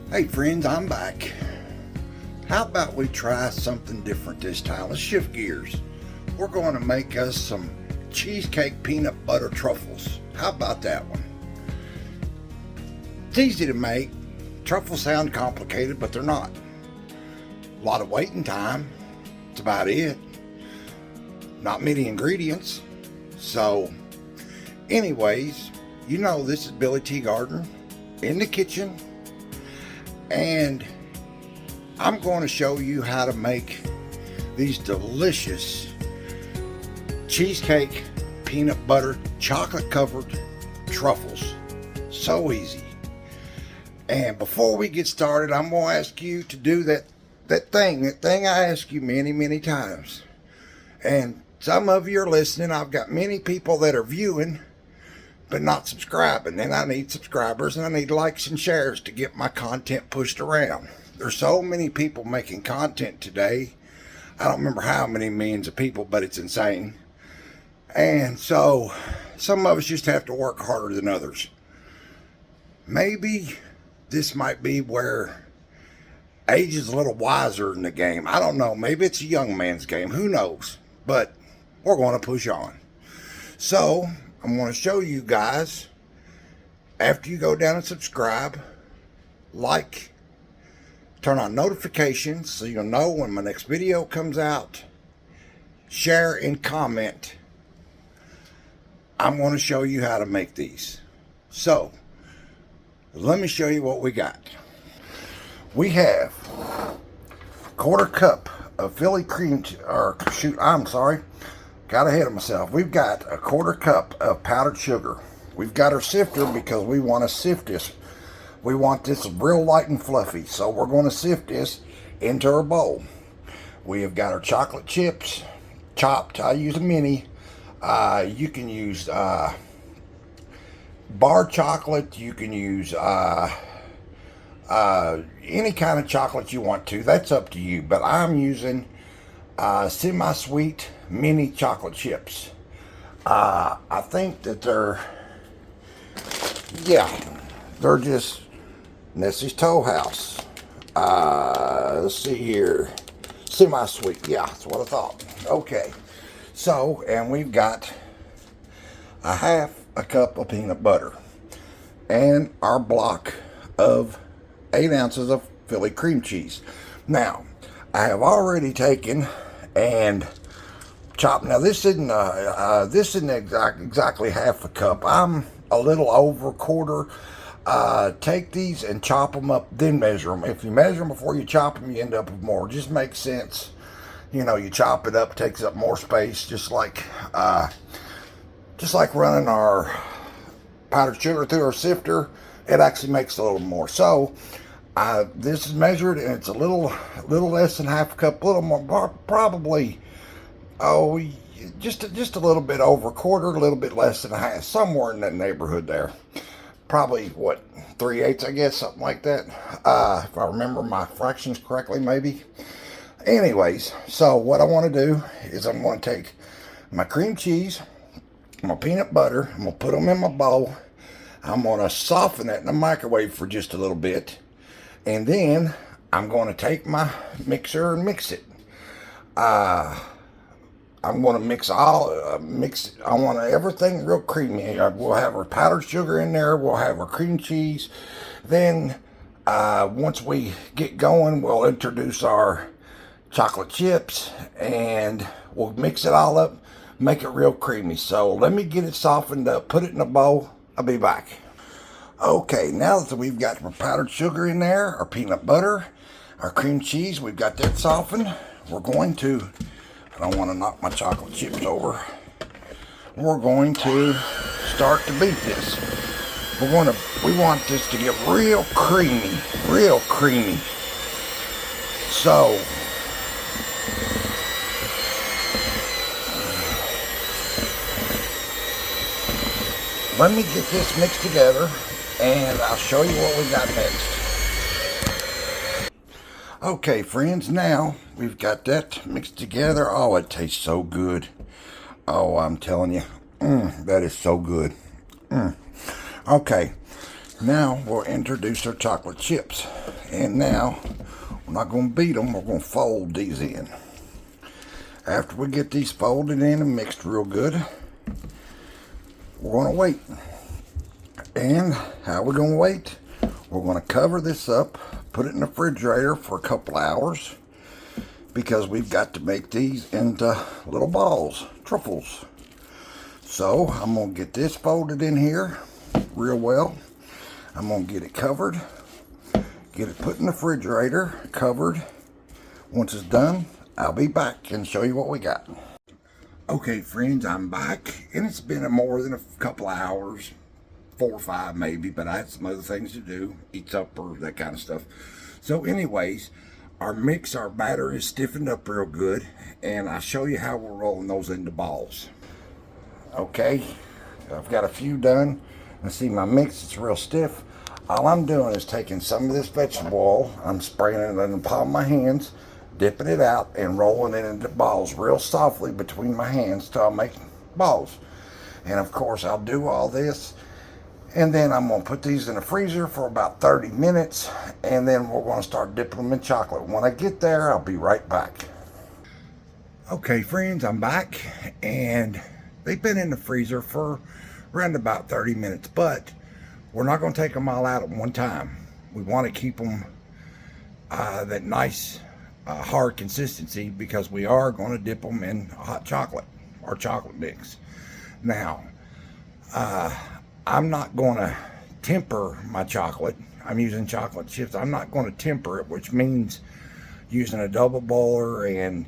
Hey friends, I'm back. How about we try something different this time? Let's shift gears. We're going to make us some cheesecake peanut butter truffles. How about that one? It's easy to make. Truffles sound complicated, but they're not. A lot of waiting time. That's about it. Not many ingredients. So, anyways, you know this is Billy T. Gardner in the kitchen. And I'm going to show you how to make these delicious cheesecake peanut butter chocolate covered truffles. So easy. And before we get started, I'm going to ask you to do that thing I ask you many times. And some of you are listening. I've got many people that are viewing but not subscribing, and I need subscribers and I need likes and shares to get my content pushed around. There's so many people making content today. I don't remember how many millions of people, but it's insane. And so some of us just have to work harder than others. Maybe this might be where age is a little wiser in the game. I don't know. Maybe it's a young man's game. Who knows? But we're going to push on. So I'm going to show you guys, after you go down and subscribe, like, turn on notifications so you'll know when my next video comes out, share and comment. I'm going to show you how to make these. So, let me show you what we got. We have a quarter cup of Philly cream, got ahead of myself. We've got a quarter cup of powdered sugar. We've got our sifter because we want to sift this. We want this real light and fluffy. So we're going to sift this into our bowl. We have got our chocolate chips chopped. I use a mini. You can use bar chocolate. You can use any kind of chocolate you want to. That's up to you. But I'm using semi-sweet mini chocolate chips. I think that they're just Nessie's Toll House. Let's see here. Semi-sweet. Yeah, that's what I thought. Okay. So, and we've got a half a cup of peanut butter and our block of 8 ounces of Philly cream cheese. Now, I have already taken and chopped. Now this isn't exactly half a cup. I'm a little over a quarter. Take these and chop them up, then measure them. If you measure them before you chop them, you end up with more. Just makes sense. You know, you chop it up, it takes up more space, just like running our powdered sugar through our sifter. It actually makes a little more. So this is measured, and it's a little less than half a cup, a little more, probably, just a little bit over a quarter, a little bit less than a half, somewhere in that neighborhood there. Probably, 3/8, I guess, something like that. If I remember my fractions correctly, maybe. Anyways, so what I want to do is I'm going to take my cream cheese, my peanut butter, I'm going to put them in my bowl. I'm going to soften that in the microwave for just a little bit. And then I'm going to take my mixer and mix it. I'm going to mix it. I want everything real creamy. We'll have our powdered sugar in there. We'll have our cream cheese. Then once we get going, we'll introduce our chocolate chips and we'll mix it all up, make it real creamy. So let me get it softened up, put it in a bowl. I'll be back. Okay, now that we've got our powdered sugar in there, our peanut butter, our cream cheese, we've got that softened. We're going to, I don't want to knock my chocolate chips over. We're going to start to beat this. We want this to get real creamy, real creamy. So, let me get this mixed together and I'll show you what we got next. Okay, friends, now we've got that mixed together. Oh, it tastes so good. Oh, I'm telling you, that is so good. Okay, now we'll introduce our chocolate chips. And now, we're not going to beat them, we're going to fold these in. After we get these folded in and mixed real good, we're going to wait. And how we're going to wait? We're going to cover this up, put it in the refrigerator for a couple hours, because we've got to make these into little balls, truffles. So I'm going to get this folded in here real well. I'm going to get it covered, get it put in the refrigerator, covered. Once it's done, I'll be back and show you what we got. Okay, friends, I'm back, and it's been more than a couple of hours, 4 or 5 maybe, but I had some other things to do, eat supper, that kind of stuff. So anyways, our batter is stiffened up real good, and I'll show you how we're rolling those into balls. Okay, I've got a few done. And see my mix, it's real stiff. All I'm doing is taking some of this vegetable oil, I'm spraying it in the palm of my hands, dipping it out and rolling it into balls real softly between my hands till I make balls. And of course I'll do all this, and then I'm going to put these in the freezer for about 30 minutes, and then we're going to start dipping them in chocolate. When I get there, I'll be right back. Okay, friends, I'm back, and they've been in the freezer for around about 30 minutes, but we're not going to take them all out at one time. We want to keep them that nice hard consistency, because we are going to dip them in hot chocolate or chocolate mix. Now, I'm not going to temper my chocolate. I'm using chocolate chips. I'm not going to temper it, which means using a double boiler and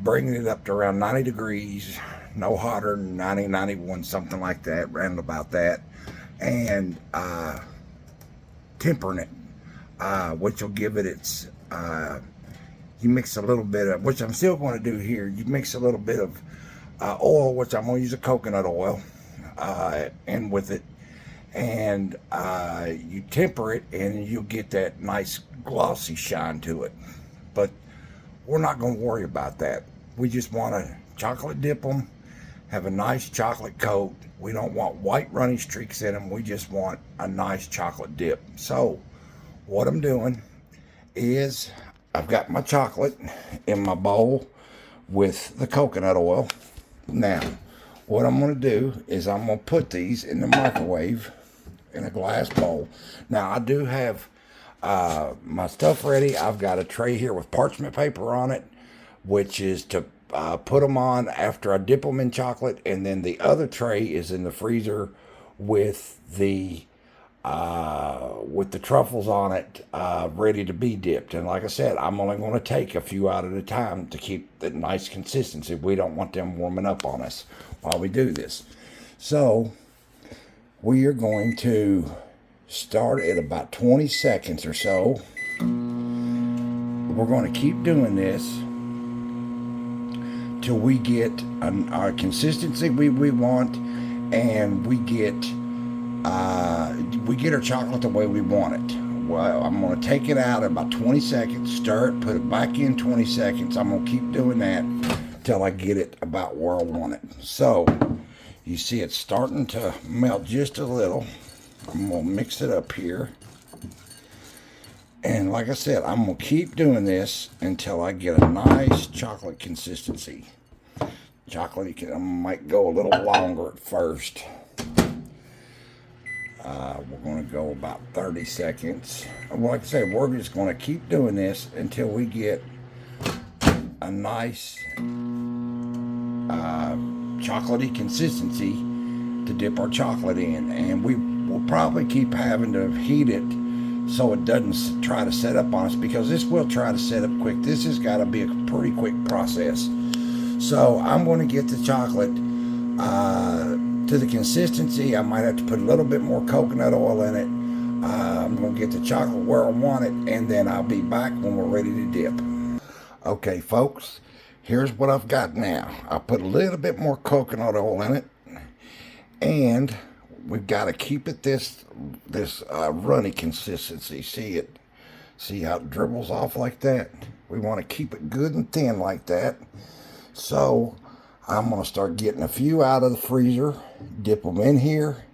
bringing it up to around 90 degrees, no hotter than 90, 91, something like that, around about that, and tempering it, which will give it its, you mix a little bit of, which I'm still going to do here, you mix a little bit of oil, which I'm going to use a coconut oil, in with it, and you temper it, and you'll get that nice glossy shine to it. But we're not going to worry about that. We just want to chocolate dip them, have a nice chocolate coat. We don't want white runny streaks in them. We just want a nice chocolate dip. So what I'm doing is I've got my chocolate in my bowl with the coconut oil. Now, what I'm going to do is I'm going to put these in the microwave in a glass bowl. Now, I do have my stuff ready. I've got a tray here with parchment paper on it, which is to put them on after I dip them in chocolate, and then the other tray is in the freezer with the truffles on it, ready to be dipped. And like I said, I'm only going to take a few out at a time to keep the nice consistency. We don't want them warming up on us while we do this. So we are going to start at about 20 seconds or so. We're going to keep doing this till we get our consistency we want, and we get our chocolate the way we want it. Well, I'm going to take it out in about 20 seconds, stir it, put it back in 20 seconds. I'm going to keep doing that till I get it about where I want it. So you see it's starting to melt just a little. I'm going to mix it up here. And like I said, I'm going to keep doing this until I get a nice chocolate consistency. Chocolate, I might go a little longer at first. We're going to go about 30 seconds. Like I say, we're just going to keep doing this until we get a nice chocolatey consistency to dip our chocolate in. And we will probably keep having to heat it so it doesn't try to set up on us, because this will try to set up quick. This has got to be a pretty quick process. So I'm going to get the chocolate to the consistency. I might have to put a little bit more coconut oil in it. I'm going to get the chocolate where I want it, and then I'll be back when we're ready to dip. Okay, folks, here's what I've got now. I put a little bit more coconut oil in it, and we've got to keep it this runny consistency. See how it dribbles off like that? We want to keep it good and thin like that. So I'm going to start getting a few out of the freezer, dip them in here,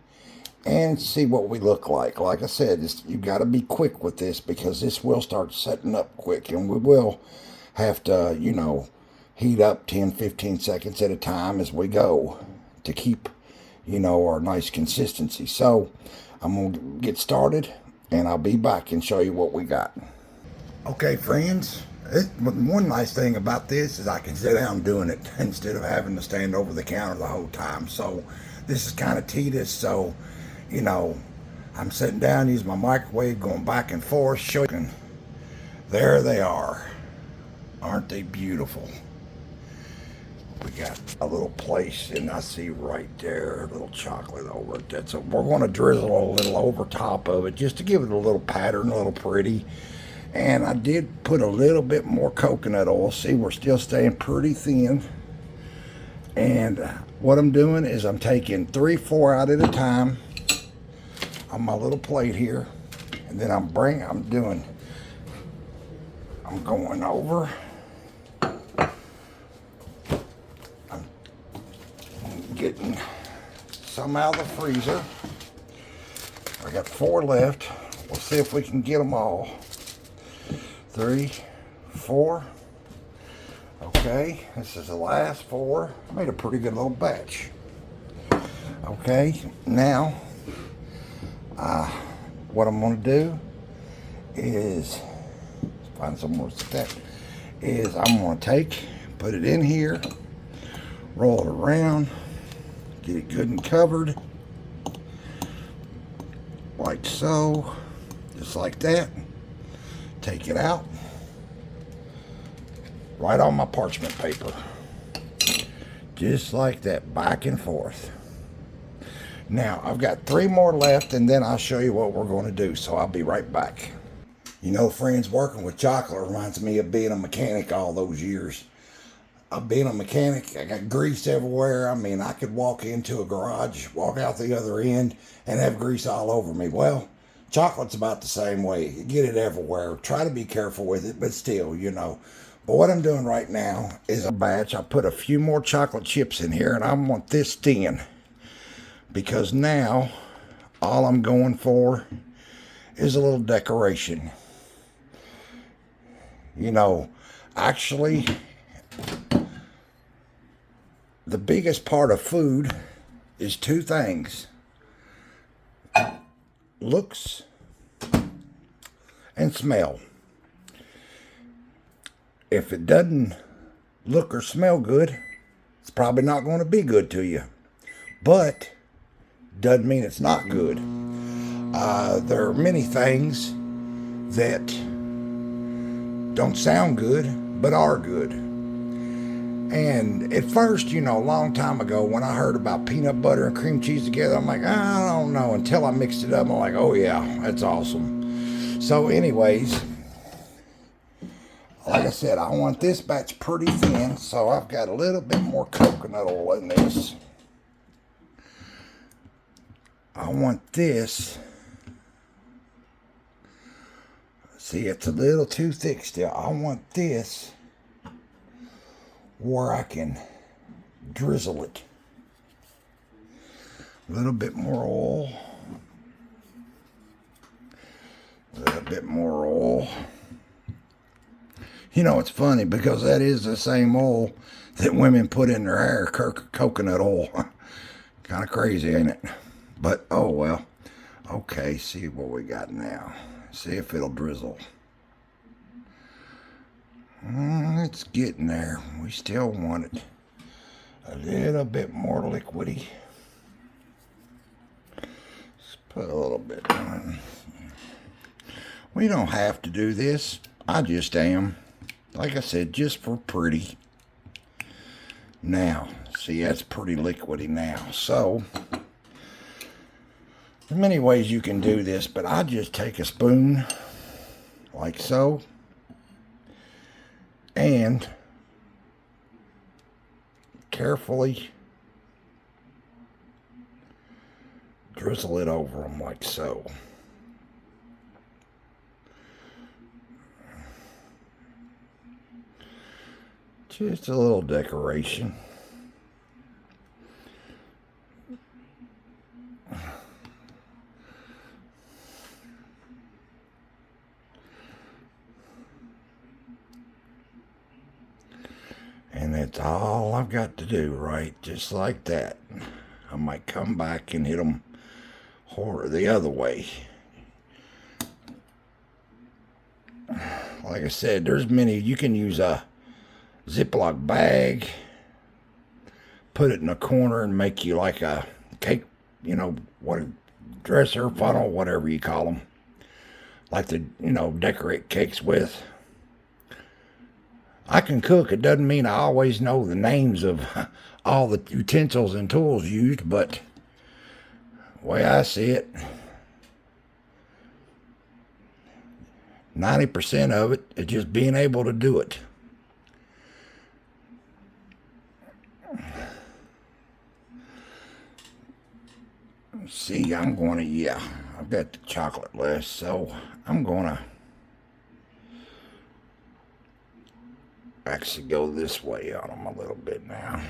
and see what we look like. Like I said, you got to be quick with this because this will start setting up quick, and we will have to, you know, heat up 10-15 seconds at a time as we go to keep, you know, our nice consistency. So I'm going to get started, and I'll be back and show you what we got. Okay, friends, one nice thing about this is I can sit down doing it instead of having to stand over the counter the whole time. So this is kind of tedious. So, you know, I'm sitting down, using my microwave, going back and forth, showing. There they are. Aren't they beautiful? We got a little place, and I see right there a little chocolate over it. We're going to drizzle a little over top of it just to give it a little pattern, a little pretty. And I did put a little bit more coconut oil. See, we're still staying pretty thin. And what I'm doing is I'm taking 3-4 out at a time on my little plate here. And then I'm going over. I'm getting some out of the freezer. I got 4 left. We'll see if we can get them all. 3, 4. Okay, this is the last 4. Made a pretty good little batch. Okay, now what I'm going to do is find somewhere to set that. Is I'm going to put it in here, roll it around, get it good and covered, like so, just like that. Take it out, right on my parchment paper, just like that, back and forth. Now I've got 3 more left, and then I'll show you what we're going to do. So I'll be right back. You know, friends, working with chocolate reminds me of being a mechanic all those years. I've been a mechanic. I got grease everywhere. I mean, I could walk into a garage, walk out the other end, and have grease all over me. Well, chocolate's about the same way. You get it everywhere. Try to be careful with it, but still, you know. But what I'm doing right now is a batch. I put a few more chocolate chips in here, and I want this thin. Because now, all I'm going for is a little decoration. You know, actually, the biggest part of food is 2 things. Looks and smell. If it doesn't look or smell good, it's probably not going to be good to you. But doesn't mean it's not good. There are many things that don't sound good, but are good. And at first, you know, a long time ago, when I heard about peanut butter and cream cheese together, I'm like, I don't know. Until I mixed it up, I'm like, oh yeah, that's awesome. So anyways, like I said, I want this batch pretty thin, so I've got a little bit more coconut oil in this. I want this. See, it's a little too thick still. I want this where I can drizzle it. A little bit more oil. A little bit more oil. You know, it's funny because that is the same oil that women put in their hair, coconut oil. Kind of crazy, ain't it? But, oh well. Okay, see what we got now. See if it'll drizzle. It's getting there. We still want it a little bit more liquidy. Let's put a little bit on. We don't have to do this. I just am. Like I said, just for pretty. Now, see, that's pretty liquidy now. So, there's many ways you can do this, but I just take a spoon, like so, and carefully drizzle it over them like so. Just a little decoration. That's all I've got to do, right? Just like that. I might come back and hit them the other way. Like I said, there's many. You can use a Ziploc bag, put it in a corner and make you like a cake, what, dresser, funnel, whatever you call them. Like to, decorate cakes with. I can cook. It doesn't mean I always know the names of all the utensils and tools used, but the way I see it, 90% of it is just being able to do it. See, I've got the chocolate left, so I'm going to actually go this way on them a little bit now.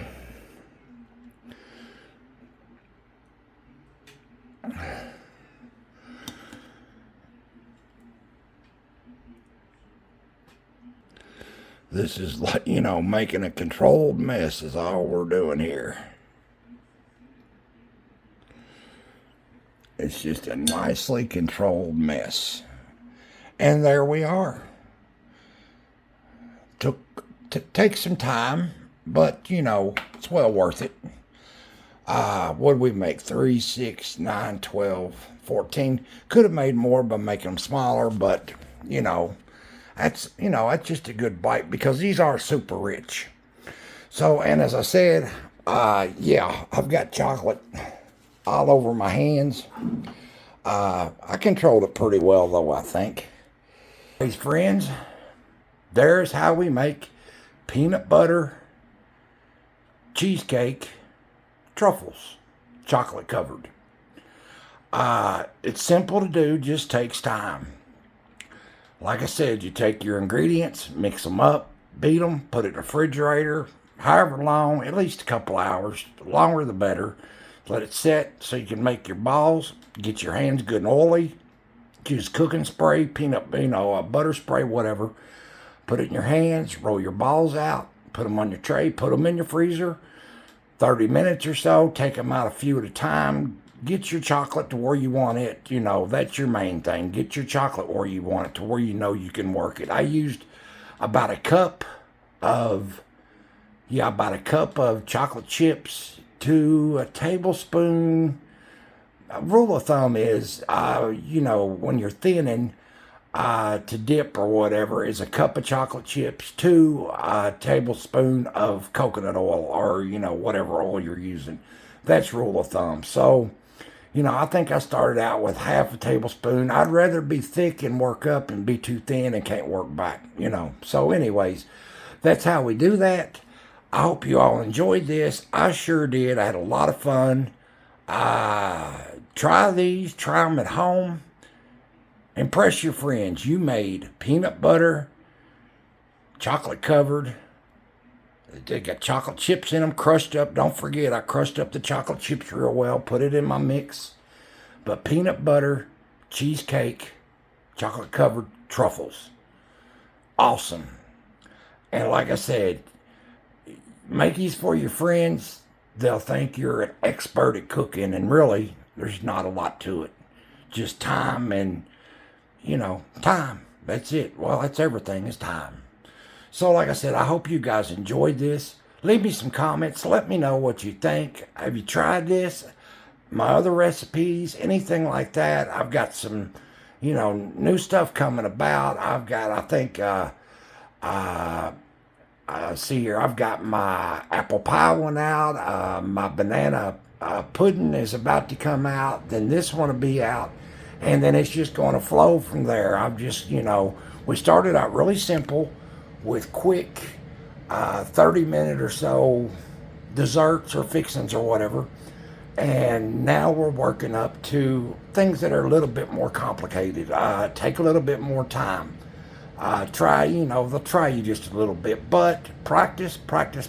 This is like, making a controlled mess is all we're doing here. It's just a nicely controlled mess. And there we are. Take some time, but, it's well worth it. What did we make? 3, 6, 9, 12, 14. Could have made more by making them smaller, but, that's just a good bite because these are super rich. So, and as I said, I've got chocolate all over my hands. I controlled it pretty well, though, I think. Hey, friends, there's how we make peanut butter cheesecake truffles, chocolate covered. It's simple to do, just takes time. Like I said, you take your ingredients, mix them up, beat them, put it in the refrigerator, however long, at least a couple hours. The longer the better. Let it set so you can make your balls. Get your hands good and oily. Use cooking spray, butter spray, whatever. Put it in your hands, roll your balls out, put them on your tray, put them in your freezer. 30 minutes or so, take them out a few at a time. Get your chocolate to where you want it. That's your main thing. Get your chocolate where you want it, to where you can work it. I used about a cup of chocolate chips to a tablespoon. A rule of thumb is, when you're thinning, to dip or whatever, is a cup of chocolate chips to a tablespoon of coconut oil or, whatever oil you're using. That's rule of thumb. So, I think I started out with half a tablespoon. I'd rather be thick and work up and be too thin and can't work back, So anyways, that's how we do that. I hope you all enjoyed this. I sure did. I had a lot of fun. Try them at home. Impress your friends. You made peanut butter, chocolate covered. They got chocolate chips in them, crushed up. Don't forget, I crushed up the chocolate chips real well, put it in my mix. But peanut butter, cheesecake, chocolate covered truffles. Awesome. And like I said, make these for your friends. They'll think you're an expert at cooking, and really, there's not a lot to it. Just time and, time. That's it. Well, that's everything is time. So like I said, I hope you guys enjoyed this. Leave me some comments. Let me know what you think. Have you tried this? My other recipes, anything like that. I've got some, new stuff coming about. I've got, I think, see here, I've got my apple pie one out. My banana pudding is about to come out. Then this one will be out. And then it's just going to flow from there. I've just, we started out really simple with quick 30-minute or so desserts or fixings or whatever. And now we're working up to things that are a little bit more complicated. Take a little bit more time. They'll try you just a little bit. But practice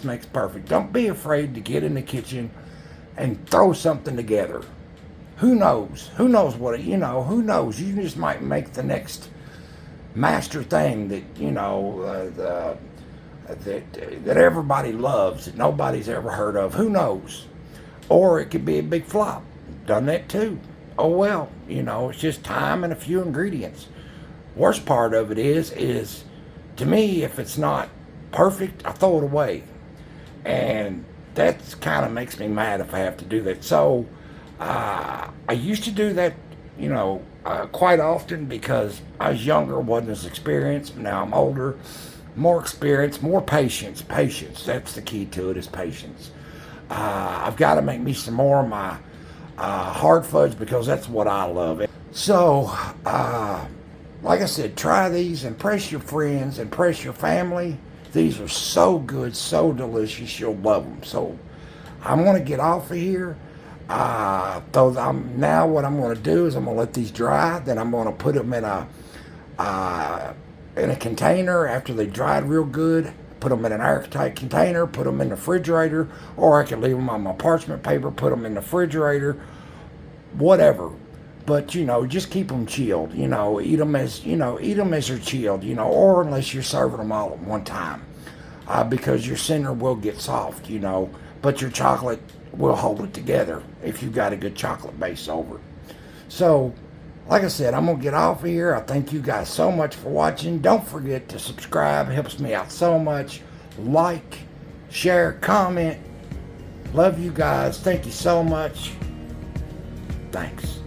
makes perfect. Don't be afraid to get in the kitchen and throw something together. Who knows? Who knows what, who knows? You just might make the next master thing that, that everybody loves, that nobody's ever heard of. Who knows? Or it could be a big flop. Done that too. Oh well, it's just time and a few ingredients. Worst part of it is to me, if it's not perfect, I throw it away. And that kind of makes me mad if I have to do that. So I used to do that, quite often because I was younger, wasn't as experienced. Now I'm older, more experience, more patience. Patience, that's the key to it, is patience. I've got to make me some more of my hard fudge because that's what I love. So, like I said, try these, impress your friends, impress your family. These are so good, so delicious, you'll love them. So I'm going to get off of here. Now what I'm going to do is I'm going to let these dry. Then I'm going to put them in a container after they dried real good. Put them in an airtight container. Put them in the refrigerator, or I can leave them on my parchment paper. Put them in the refrigerator. Whatever. But just keep them chilled. Eat them as they're chilled. Or unless you're serving them all at one time, because your center will get soft. But your chocolate will hold it together if you've got a good chocolate base over it. So, like I said, I'm gonna get off of here. I thank you guys so much for watching. Don't forget to subscribe. It helps me out so much. Like, share, comment. Love you guys. Thank you so much. Thanks.